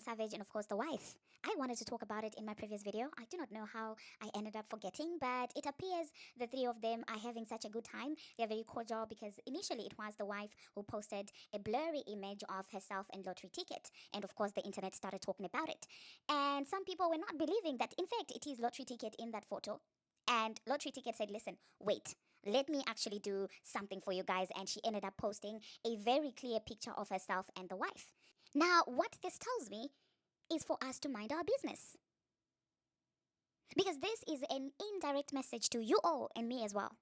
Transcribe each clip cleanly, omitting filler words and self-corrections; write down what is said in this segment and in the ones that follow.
Savage and of course the wife. I wanted to talk about it in my previous video. I do not know how I ended up forgetting, but it appears the three of them are having such a good time. They're very cordial because initially it was the wife who posted a blurry image of herself and lottery ticket. And of course the internet started talking about it. And some people were not believing that in fact it is lottery ticket in that photo. And lottery ticket said, listen, wait, let me actually do something for you guys. And she ended up posting a very clear picture of herself and the wife. Now, what this tells me is for us to mind our business. Because this is an indirect message to you all and me as well.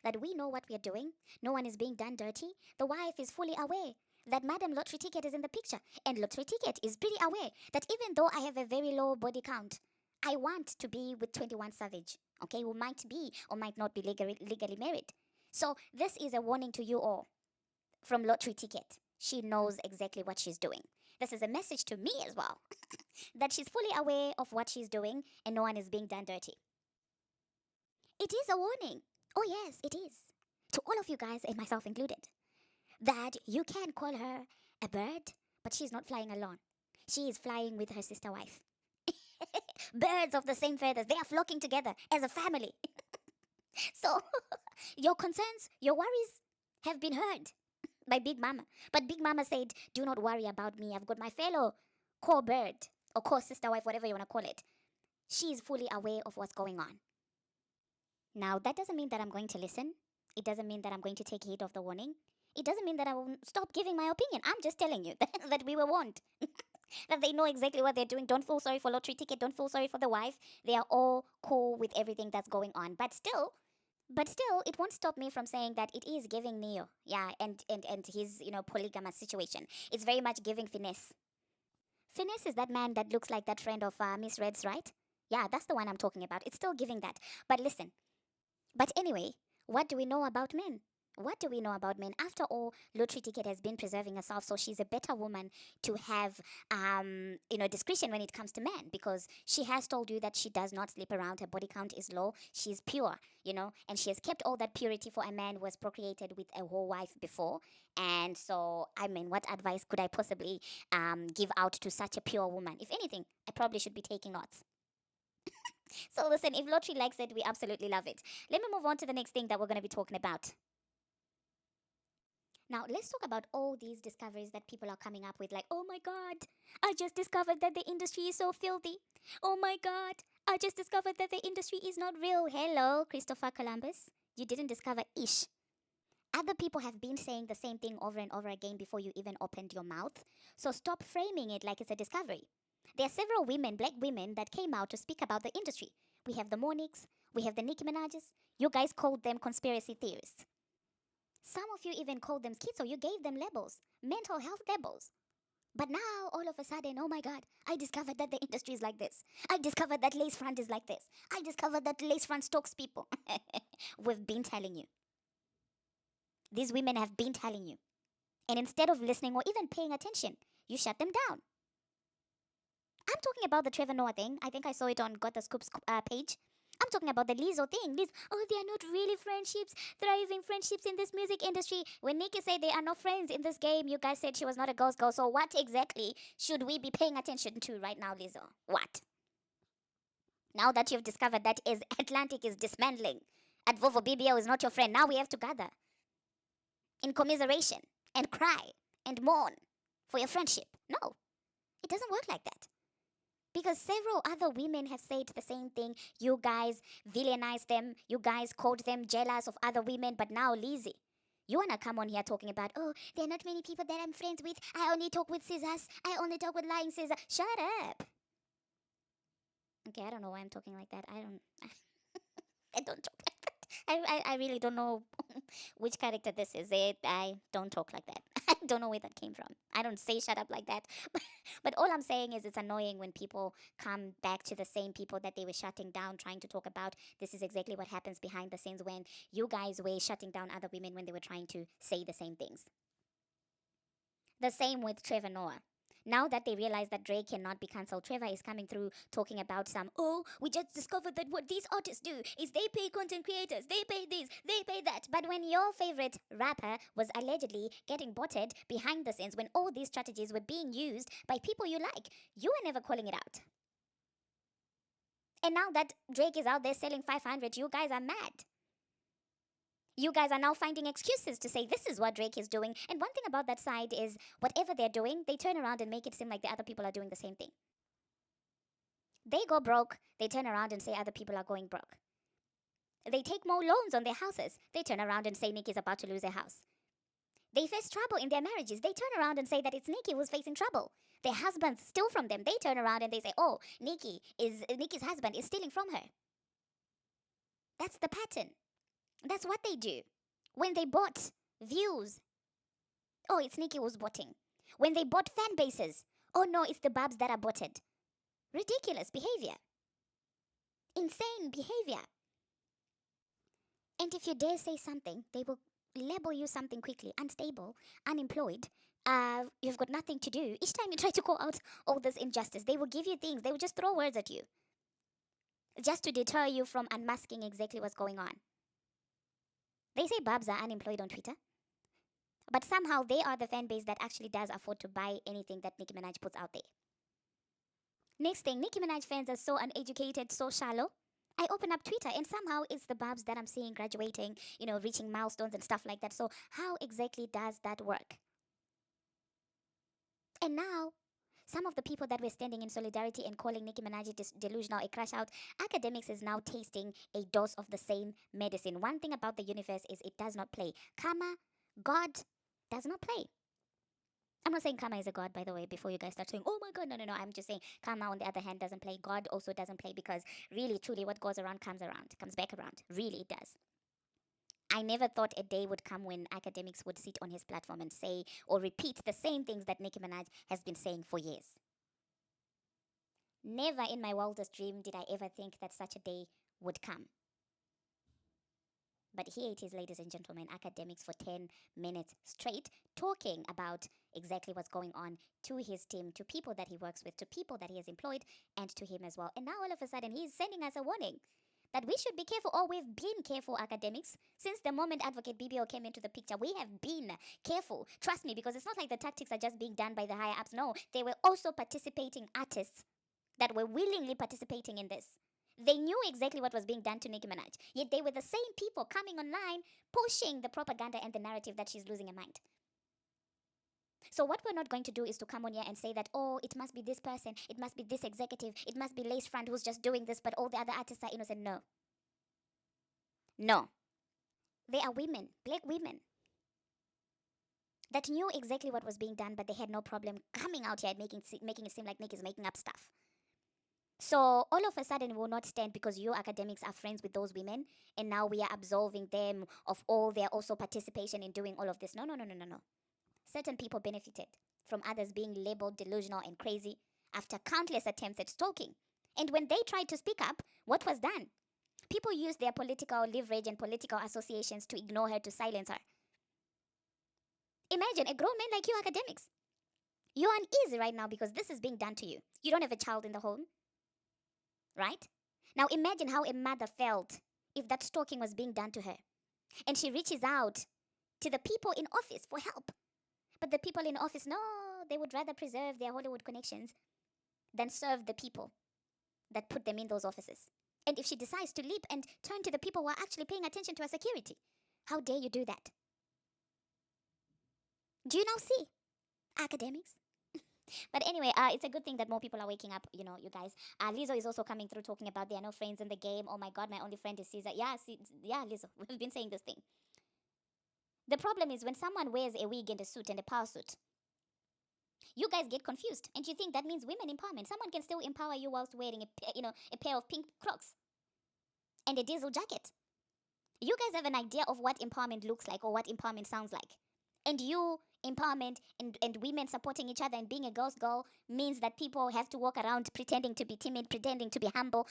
That we know what we are doing. No one is being done dirty. The wife is fully aware that Madam Lottery Ticket is in the picture. And Lottery Ticket is pretty aware that even though I have a very low body count, I want to be with 21 Savage. Okay, who might be or might not be legally married. So this is a warning to you all from Lottery Ticket. She knows exactly what she's doing. This is a message to me as well. That she's fully aware of what she's doing and no one is being done dirty. It is a warning. Oh, yes, it is. To all of you guys, and myself included, that you can call her a bird, but she's not flying alone. She is flying with her sister wife. Birds of the same feathers, they are flocking together as a family. So, your concerns, your worries have been heard by Big Mama. But Big Mama said, do not worry about me. I've got my fellow co-bird or co-sister wife, whatever you want to call it. She is fully aware of what's going on. Now, that doesn't mean that I'm going to listen. It doesn't mean that I'm going to take heed of the warning. It doesn't mean that I will stop giving my opinion. I'm just telling you that we were warned. That they know exactly what they're doing. Don't feel sorry for Lottery Ticket. Don't feel sorry for the wife. They are all cool with everything that's going on. But still, it won't stop me from saying that it is giving Neo, yeah, and his, polygamous situation. It's very much giving Finesse. Finesse is that man that looks like that friend of Miss Red's, right? Yeah, that's the one I'm talking about. It's still giving that. But listen. But anyway, what do we know about men? What do we know about men? After all, Lottery Ticket has been preserving herself, so she's a better woman to have, discretion when it comes to men, because she has told you that she does not sleep around. Her body count is low. She's pure, and she has kept all that purity for a man who was procreated with a whole wife before. And so, I mean, what advice could I possibly give out to such a pure woman? If anything, I probably should be taking notes. So listen, if Lottery likes it, we absolutely love it. Let me move on to the next thing that we're going to be talking about. Now, let's talk about all these discoveries that people are coming up with. Like, oh my god, I just discovered that the industry is so filthy. Oh my god, I just discovered that the industry is not real. Hello, Christopher Columbus. You didn't discover ish. Other people have been saying the same thing over and over again before you even opened your mouth. So stop framing it like it's a discovery. There are several women, black women, that came out to speak about the industry. We have the Moniques, we have the Nicki Minaj's. You guys called them conspiracy theorists. Some of you even called them schizo. You gave them labels, mental health labels. But now, all of a sudden, oh my god, I discovered that the industry is like this. I discovered that lace front is like this. I discovered that lace front stalks people. We've been telling you. These women have been telling you. And instead of listening or even paying attention, you shut them down. I'm talking about the Trevor Noah thing. I think I saw it on Got the Scoops page. I'm talking about the Lizzo thing. They are not really friendships, thriving friendships in this music industry. When Nicki said they are not friends in this game, you guys said she was not a ghost girl. So what exactly should we be paying attention to right now, Lizzo? What? Now that you've discovered that is Atlantic is dismantling, at Vovo BBO is not your friend, now we have to gather in commiseration and cry and mourn for your friendship. No, it doesn't work like that. Because several other women have said the same thing. You guys villainized them. You guys called them jealous of other women. But now, Lizzie, you want to come on here talking about, oh, there are not many people that I'm friends with. I only talk with scissors. I only talk with lying scissors. Shut up. Okay, I don't know why I'm talking like that. I don't talk like that. I really don't know which character this is. I don't talk like that. I don't know where that came from. I don't say shut up like that. But all I'm saying is it's annoying when people come back to the same people that they were shutting down, trying to talk about. This is exactly what happens behind the scenes when you guys were shutting down other women when they were trying to say the same things. The same with Trevor Noah. Now that they realize that Drake cannot be cancelled, Trevor is coming through talking about oh, we just discovered that what these artists do is they pay content creators, they pay this, they pay that. But when your favorite rapper was allegedly getting botted behind the scenes, when all these strategies were being used by people you like, you were never calling it out. And now that Drake is out there selling 500, you guys are mad. You guys are now finding excuses to say this is what Drake is doing. And one thing about that side is whatever they're doing, they turn around and make it seem like the other people are doing the same thing. They go broke, they turn around and say other people are going broke. They take more loans on their houses, they turn around and say Nicki's about to lose her house. They face trouble in their marriages, they turn around and say that it's Nicki who's facing trouble. Their husbands steal from them, they turn around and they say, oh, Nicki's husband is stealing from her. That's the pattern. That's what they do. When they bought views, oh, it's Nicki who's botting. When they bought fan bases, oh no, it's the babs that are botted. Ridiculous behavior. Insane behavior. And if you dare say something, they will label you something quickly. Unstable, unemployed, you've got nothing to do. Each time you try to call out all this injustice, they will give you things. They will just throw words at you. Just to deter you from unmasking exactly what's going on. They say babs are unemployed on Twitter. But somehow they are the fan base that actually does afford to buy anything that Nicki Minaj puts out there. Next thing, Nicki Minaj fans are so uneducated, so shallow. I open up Twitter and somehow it's the babs that I'm seeing graduating, reaching milestones and stuff like that. So how exactly does that work? And now, some of the people that were standing in solidarity and calling Nicki Minaj delusional, a crash out, Akademiks is now tasting a dose of the same medicine. One thing about the universe is it does not play. Karma, God, does not play. I'm not saying karma is a god, by the way, before you guys start saying, oh my god, no. I'm just saying karma, on the other hand, doesn't play. God also doesn't play, because really, truly, what goes around, comes back around. Really, it does. I never thought a day would come when Akademiks would sit on his platform and say or repeat the same things that Nicki Minaj has been saying for years. Never in my wildest dream did I ever think that such a day would come. But here it is, ladies and gentlemen, Akademiks for 10 minutes straight talking about exactly what's going on to his team, to people that he works with, to people that he has employed, and to him as well. And now all of a sudden he's sending us a warning that we should be careful, or we've been careful, Akademiks. Since the moment Advocate BBO came into the picture, we have been careful. Trust me, because it's not like the tactics are just being done by the higher ups. No, they were also participating artists that were willingly participating in this. They knew exactly what was being done to Nicki Minaj, yet they were the same people coming online pushing the propaganda and the narrative that she's losing her mind. So what we're not going to do is to come on here and say that, oh, it must be this person, it must be this executive, it must be Lace Front who's just doing this, but all the other artists are innocent. No. No. They are women, black women, that knew exactly what was being done, but they had no problem coming out here and making it seem like Nicki's making up stuff. So all of a sudden we will not stand because you Akademiks are friends with those women, and now we are absolving them of all their also participation in doing all of this. No. Certain people benefited from others being labeled delusional and crazy after countless attempts at stalking. And when they tried to speak up, what was done? People used their political leverage and political associations to ignore her, to silence her. Imagine a grown man like you, Akademiks. You're uneasy right now because this is being done to you. You don't have a child in the home, right? Now imagine how a mother felt if that stalking was being done to her. And she reaches out to the people in office for help. But the people in office, no, they would rather preserve their Hollywood connections than serve the people that put them in those offices. And if she decides to leap and turn to the people who are actually paying attention to her security, how dare you do that? Do you now see, Akademiks? But anyway, it's a good thing that more people are waking up, you guys. Lizzo is also coming through talking about there are no friends in the game. Oh my God, my only friend is Caesar. Yeah, Lizzo, we've been saying this thing. The problem is when someone wears a wig and a suit and a power suit, you guys get confused and you think that means women empowerment. Someone can still empower you whilst wearing a pair of pink Crocs and a diesel jacket. You guys have an idea of what empowerment looks like or what empowerment sounds like. And you empowerment and women supporting each other and being a girl's girl means that people have to walk around pretending to be timid, pretending to be humble,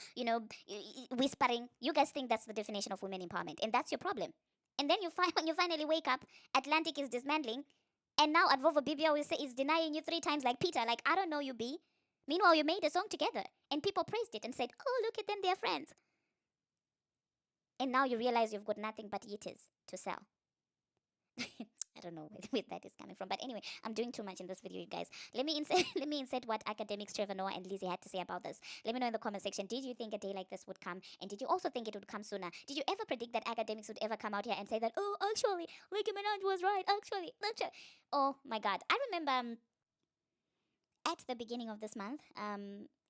whispering. You guys think that's the definition of women empowerment, and that's your problem. And then when you finally wake up, Atlantic is dismantling, And now Advovo Bibia will say is denying you 3 times like Peter. Like, I don't know you, B. Meanwhile, you made a song together and people praised it and said, oh, look at them, they're friends. And now you realize you've got nothing but yeeters to sell. I don't know where that is coming from, but anyway, I'm doing too much in this video, you guys. Let me insert let me insert what Akademiks, Trevor Noah, and Lizzie had to say about this. Let me know in the comment section. Did you think a day like this would come, and did you also think it would come sooner? Did you ever predict that Akademiks would ever come out here and say that, oh, actually, Nicki Minaj was right, actually. Oh my God, I remember at the beginning of this month,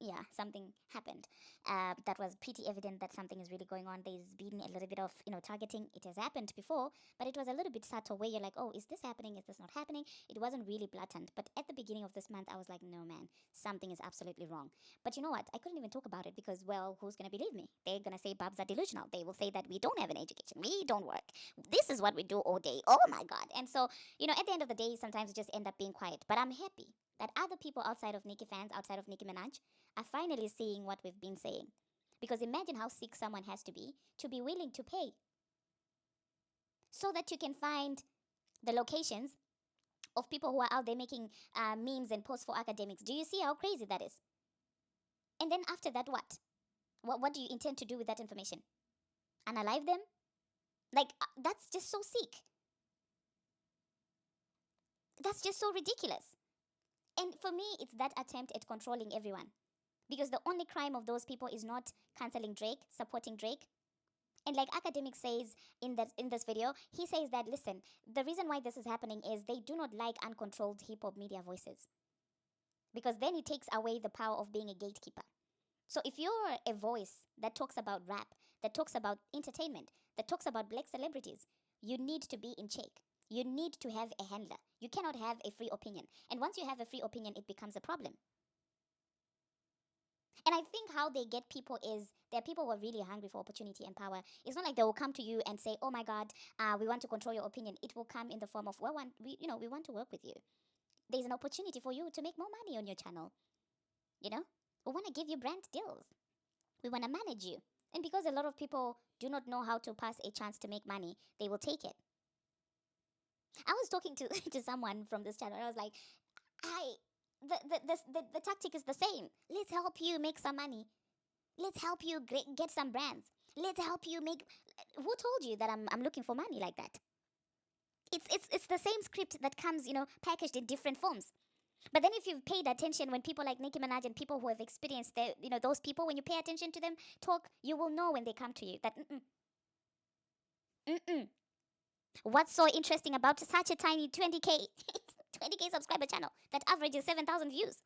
yeah, something happened. That was pretty evident that something is really going on. There's been a little bit of, targeting. It has happened before, but it was a little bit subtle where you're like, oh, is this happening? Is this not happening? It wasn't really blatant. But at the beginning of this month, I was like, no, man, something is absolutely wrong. But you know what? I couldn't even talk about it because, well, who's going to believe me? They're going to say Babs are delusional. They will say that we don't have an education. We don't work. This is what we do all day. Oh my God. And so, at the end of the day, sometimes we just end up being quiet. But I'm happy that other people outside of Nicki fans, outside of Nicki Minaj, are finally seeing what we've been saying. Because imagine how sick someone has to be willing to pay so that you can find the locations of people who are out there making memes and posts for Akademiks. Do you see how crazy that is? And then after that, what? What do you intend to do with that information? Unalive them? Like, that's just so sick. That's just so ridiculous. And for me, it's that attempt at controlling everyone. Because the only crime of those people is not canceling Drake, supporting Drake. And like Akademiks says in this video, he says that, listen, the reason why this is happening is they do not like uncontrolled hip-hop media voices. Because then it takes away the power of being a gatekeeper. So if you're a voice that talks about rap, that talks about entertainment, that talks about black celebrities, you need to be in check. You need to have a handler. You cannot have a free opinion. And once you have a free opinion, it becomes a problem. And I think how they get people is there are people who are really hungry for opportunity and power. It's not like they will come to you and say, "Oh my God, we want to control your opinion." It will come in the form of, "Well, we want to work with you. There's an opportunity for you to make more money on your channel. We want to give you brand deals. We want to manage you." And because a lot of people do not know how to pass a chance to make money, they will take it. I was talking to to someone from this channel. And I was like, the tactic is the same. Let's help you make some money. Let's help you get some brands. Let's help you make. Who told you that I'm looking for money like that? It's the same script that comes packaged in different forms. But then if you've paid attention when people like Nicki Minaj and people who have experienced those people, when you pay attention to them talk, you will know when they come to you that what's so interesting about such a tiny 20k 20k subscriber channel that averages 7,000 views?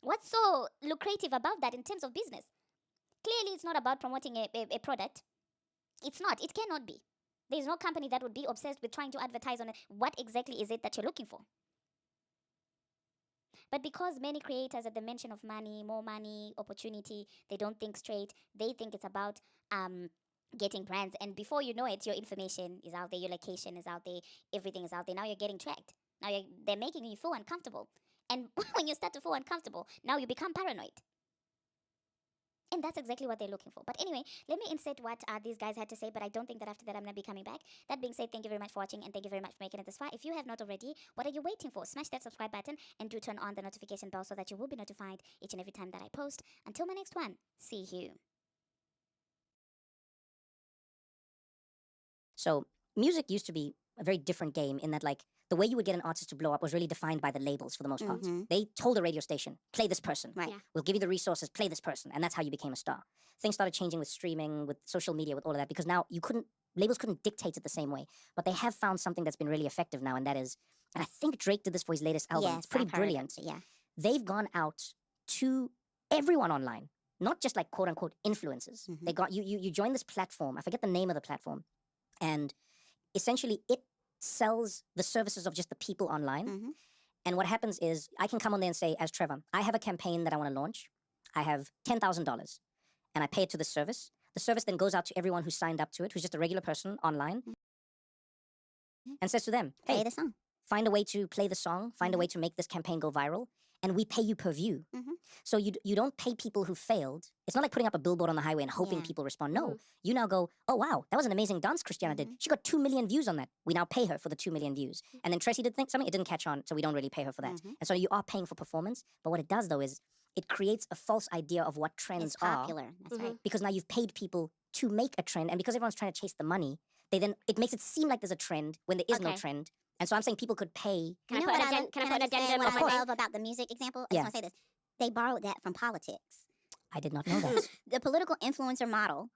What's so lucrative about that in terms of business? Clearly, it's not about promoting a product. It's not. It cannot be. There's no company that would be obsessed with trying to advertise on it. What exactly is it that you're looking for? But because many creators, at the mention of money, more money, opportunity, they don't think straight. They think it's about getting brands. And before you know it, your information is out there, your location is out there, everything is out there. Now you're getting tracked. Now they're making you feel uncomfortable. And when you start to feel uncomfortable, now you become paranoid. And that's exactly what they're looking for. But anyway, let me insert what these guys had to say, but I don't think that after that I'm going to be coming back. That being said, thank you very much for watching and thank you very much for making it this far. If you have not already, what are you waiting for? Smash that subscribe button and do turn on the notification bell so that you will be notified each and every time that I post. Until my next one, see you. So music used to be a very different game in that, like, the way you would get an artist to blow up was really defined by the labels for the most part. They told the radio station, play this person. Right. Yeah. We'll give you the resources, play this person. And that's how you became a star. Things started changing with streaming, with social media, with all of that, because now labels couldn't dictate it the same way. But they have found something that's been really effective now, and that is, and I think Drake did this for his latest album. Yes, it's pretty I've heard brilliant. it, yeah. They've gone out to everyone online, not just like quote unquote influencers. They got you join this platform. I forget the name of the platform. And essentially it sells the services of just the people online. And what happens is I can come on there and say, as Trevor, I have a campaign that I want to launch. I have $10,000 and I pay it to the service. The service then goes out to everyone who signed up to it, who's just a regular person online, and says to them, hey, Play the song. find a way to play the song, find a way to make this campaign go viral. and we pay you per view. Mhm. So you don't pay people who failed. It's not like putting up a billboard on the highway and hoping Yeah. people respond. No, you now go, oh wow, that was an amazing dance Christiana did. She got 2 million views on that. We now pay her for the 2 million views. And then Tracy did something, it didn't catch on, so we don't really pay her for that. And so you are paying for performance. But what it does though is it creates a false idea of what trends It's popular. are. That's right. Because now you've paid people to make a trend, and because everyone's trying to chase the money, it makes it seem like there's a trend when there is no Okay. trend. And so I'm saying people could pay. Can I You put know an what I addendum? love- Can I can I put an just say addendum? what What I I love love about the music example? I Yeah. just want to say this. They borrowed that from politics. I did not know that. The political influencer model,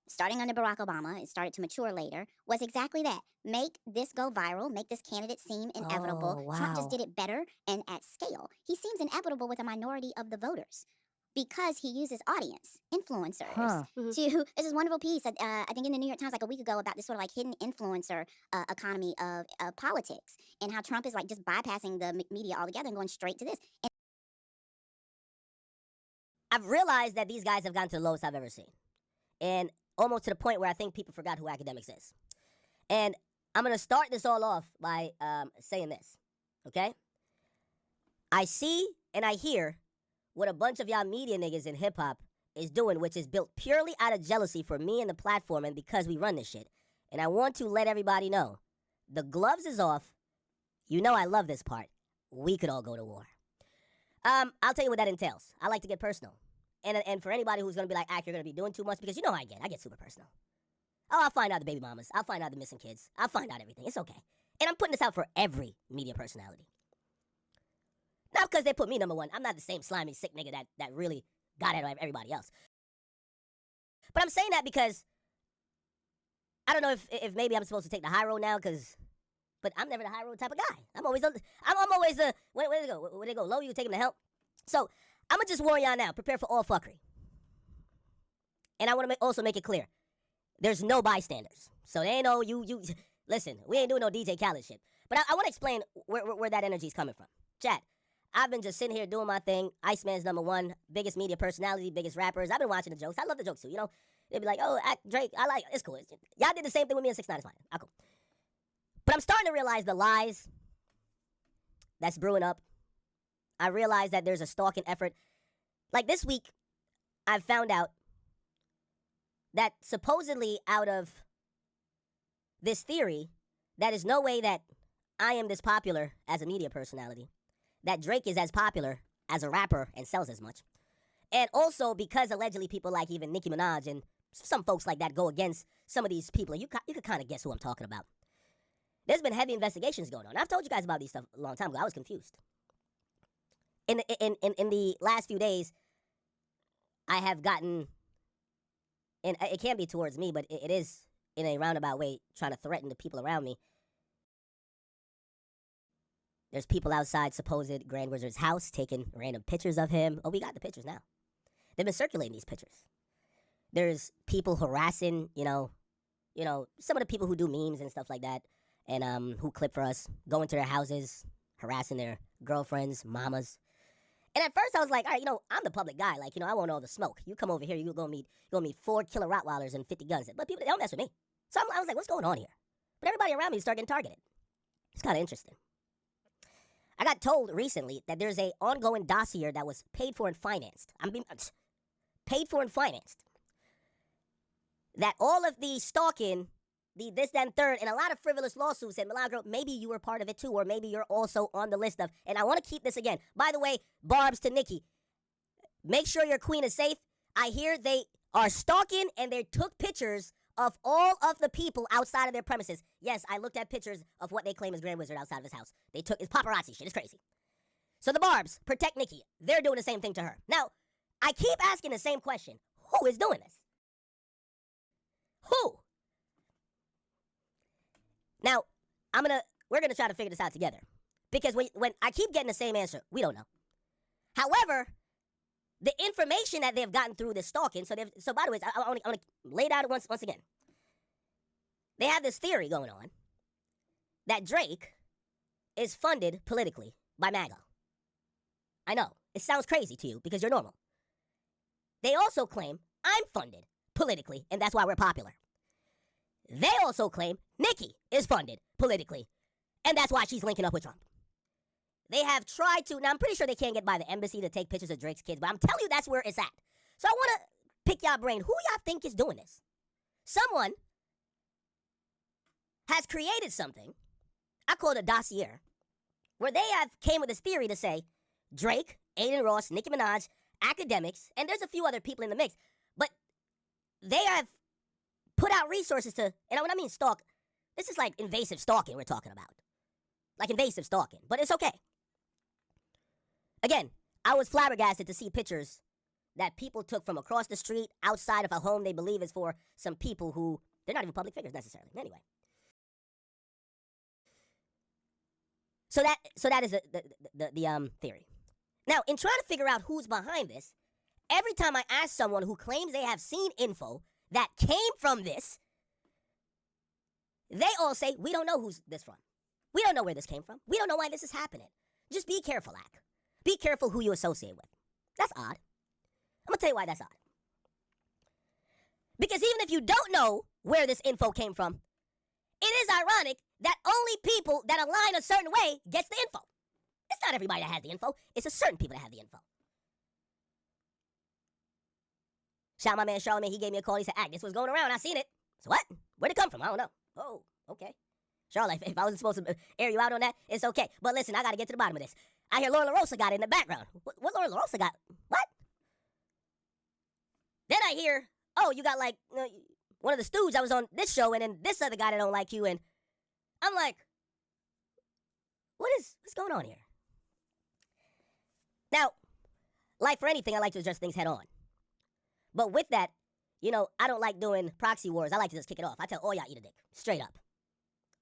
starting under Barack Obama, it started to mature later, was exactly that. Make this go viral, make this candidate seem inevitable. Oh, Trump just wow. did it better and at scale. He seems inevitable with a minority of the voters because he uses audience, influencers. Huh. To this is a wonderful piece, I think in the New York Times like a week ago, about this sort of like hidden influencer economy of politics, and how Trump is like just bypassing the media altogether and going straight to this. And I've realized that these guys have gotten to the lowest I've ever seen. And almost to the point where I think people forgot who Akademiks is. And I'm going to start this all off by saying this, okay? I see and I hear what a bunch of y'all media niggas in hip-hop is doing, which is built purely out of jealousy for me and the platform and because we run this shit. And I want to let everybody know, the gloves is off. You know I love this part. We could all go to war. I'll tell you what that entails. I like to get personal. And for anybody who's going to be like, you're going to be doing too much, because you know how I get super personal. Oh, I'll find out the baby mamas. I'll find out the missing kids. I'll find out everything. It's okay. And I'm putting this out for every media personality. Not because they put me number one. I'm not the same slimy, sick nigga that really got at everybody else. But I'm saying that because I don't know if maybe I'm supposed to take the high road now, but I'm never the high road type of guy. I'm always the, where they go? Where they go? Low, you take them to help. So I'm going to just warn y'all now. Prepare for all fuckery. And I want to also make it clear. There's no bystanders. So they ain't no, you, listen, we ain't doing no DJ Khaled shit. But I want to explain where that energy's coming from. Chat, I've been just sitting here doing my thing. Iceman's number one, biggest media personality, biggest rappers. I've been watching the jokes. I love the jokes too, you know. They'd be like, oh, Drake, I like it. It's cool. Y'all did the same thing with me in 6ix9ine. It's fine. Cool. But I'm starting to realize the lies that's brewing up. I realize that there's a stalking effort. Like this week, I've found out that supposedly out of this theory, that is no way that I am this popular as a media personality, that Drake is as popular as a rapper and sells as much. And also because allegedly people like even Nicki Minaj and some folks like that go against some of these people, and you could kind of guess who I'm talking about. There's been heavy investigations going on. I've told you guys about these stuff a long time ago. I was confused. In the last few days, I have gotten, and it can't be towards me, but it is in a roundabout way trying to threaten the people around me. There's people outside supposed Grand Wizard's house taking random pictures of him. Oh, we got the pictures now. They've been circulating these pictures. There's people harassing, you know, some of the people who do memes and stuff like that, and who clip for us, going to their houses, harassing their girlfriends, mamas. And at first I was like, all right, I'm the public guy. Like, I want all the smoke. You come over here, you're gonna meet 4 killer Rottweilers and 50 guns. But people, they don't mess with me. So I was like, what's going on here? But everybody around me started getting targeted. It's kind of interesting. I got told recently that there's a ongoing dossier that was paid for and financed. Paid for and financed. That all of the stalking, the this, that, and third, and a lot of frivolous lawsuits, and Milagro, maybe you were part of it too, or maybe you're also on the list of, and I want to keep this again. By the way, Barbs to Nicki, make sure your queen is safe. I hear they are stalking and they took pictures of all of the people outside of their premises. Yes, I looked at pictures of what they claim is Grand Wizard outside of his house. It's paparazzi shit. It's crazy. So the Barbs, protect Nicki. They're doing the same thing to her. Now, I keep asking the same question. Who is doing this? Who? Now, we're gonna try to figure this out together. Because when I keep getting the same answer, we don't know. However, the information that they've gotten through this stalking, so by the way, I want to lay it out once again. They have this theory going on that Drake is funded politically by MAGA. I know, it sounds crazy to you because you're normal. They also claim I'm funded politically, and that's why we're popular. They also claim Nicki is funded politically, and that's why she's linking up with Trump. they have tried to. Now, I'm pretty sure they can't get by the embassy to take pictures of Drake's kids, but I'm telling you that's where it's at. So I want to pick y'all brain. Who y'all think is doing this? Someone has created something, I call it a dossier, where they have came with this theory to say Drake, Aiden Ross, Nicki Minaj, Akademiks, and there's a few other people in the mix, but they have put out resources to, and when I mean stalk, this is like invasive stalking we're talking about. Like invasive stalking, but it's okay. Again, I was flabbergasted to see pictures that people took from across the street outside of a home they believe is for some people who, they're not even public figures necessarily. Anyway. So that is the theory. Now, in trying to figure out who's behind this, every time I ask someone who claims they have seen info that came from this, they all say, we don't know who's this from. We don't know where this came from. We don't know why this is happening. Just be careful, Ak. Be careful who you associate with. That's odd. I'm going to tell you why that's odd. Because even if you don't know where this info came from, it is ironic that only people that align a certain way gets the info. It's not everybody that has the info. It's a certain people that have the info. Shout out my man Charlamagne. He gave me a call. He said, Ak, this was going around. I seen it. So what? Where'd it come from? I don't know. Oh, okay. Charlotte, if I wasn't supposed to air you out on that, it's okay. But listen, I got to get to the bottom of this. I hear Laura LaRosa got it in the background. What Laura LaRosa got? What? Then I hear, oh, you got like one of the stooges that was on this show, and then this other guy that don't like you, and I'm like, what's going on here? Now, like for anything, I like to address things head on. But with that, I don't like doing proxy wars. I like to just kick it off. I tell all y'all eat a dick. Straight up.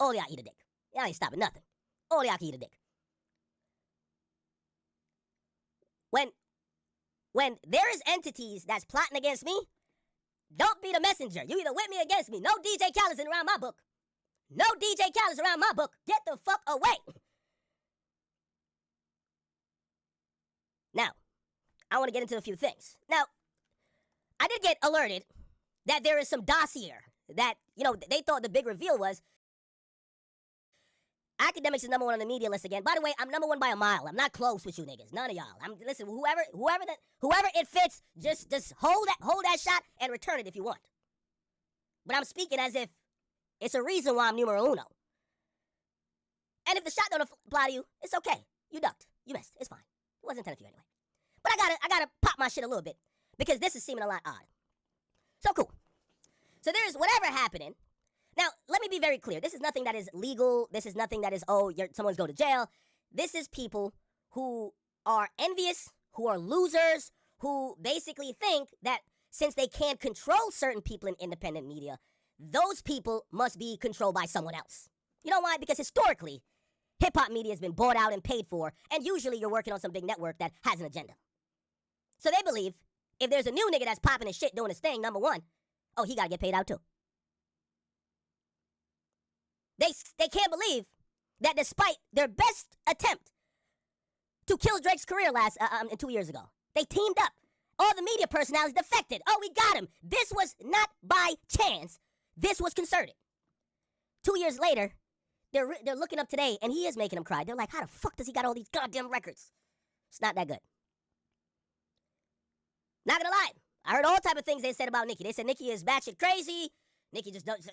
All y'all eat a dick. Y'all ain't stopping nothing. All y'all can eat a dick. When there is entities that's plotting against me, don't be the messenger. You either with me or against me. No DJ Khaled's around my book. No DJ Khaled's around my book. Get the fuck away. Now, I want to get into a few things. Now, I did get alerted that there is some dossier that, they thought the big reveal was Akademiks is number one on the media list again. By the way, I'm number one by a mile. I'm not close with you niggas. None of y'all. Listen, whoever it fits, just hold that shot and return it if you want. But I'm speaking as if it's a reason why I'm numero uno. And if the shot don't apply to you, it's okay. You ducked. You missed. It's fine. It wasn't intended for you anyway. But I gotta pop my shit a little bit because this is seeming a lot odd. So cool. So there's whatever happening. Now, let me be very clear. This is nothing that is legal. This is nothing that is, someone's going to jail. This is people who are envious, who are losers, who basically think that since they can't control certain people in independent media, those people must be controlled by someone else. You know why? Because historically, hip-hop media has been bought out and paid for, and usually you're working on some big network that has an agenda. So they believe if there's a new nigga that's popping his shit doing his thing, number one, he got to get paid out too. They can't believe that despite their best attempt to kill Drake's career 2 years ago, they teamed up. All the media personalities defected. Oh, we got him. This was not by chance. This was concerted. 2 years later, they're looking up today, and he is making them cry. They're like, how the fuck does he got all these goddamn records? It's not that good. Not gonna lie. I heard all type of things they said about Nicki. They said Nicki is batshit crazy. Nicki just does.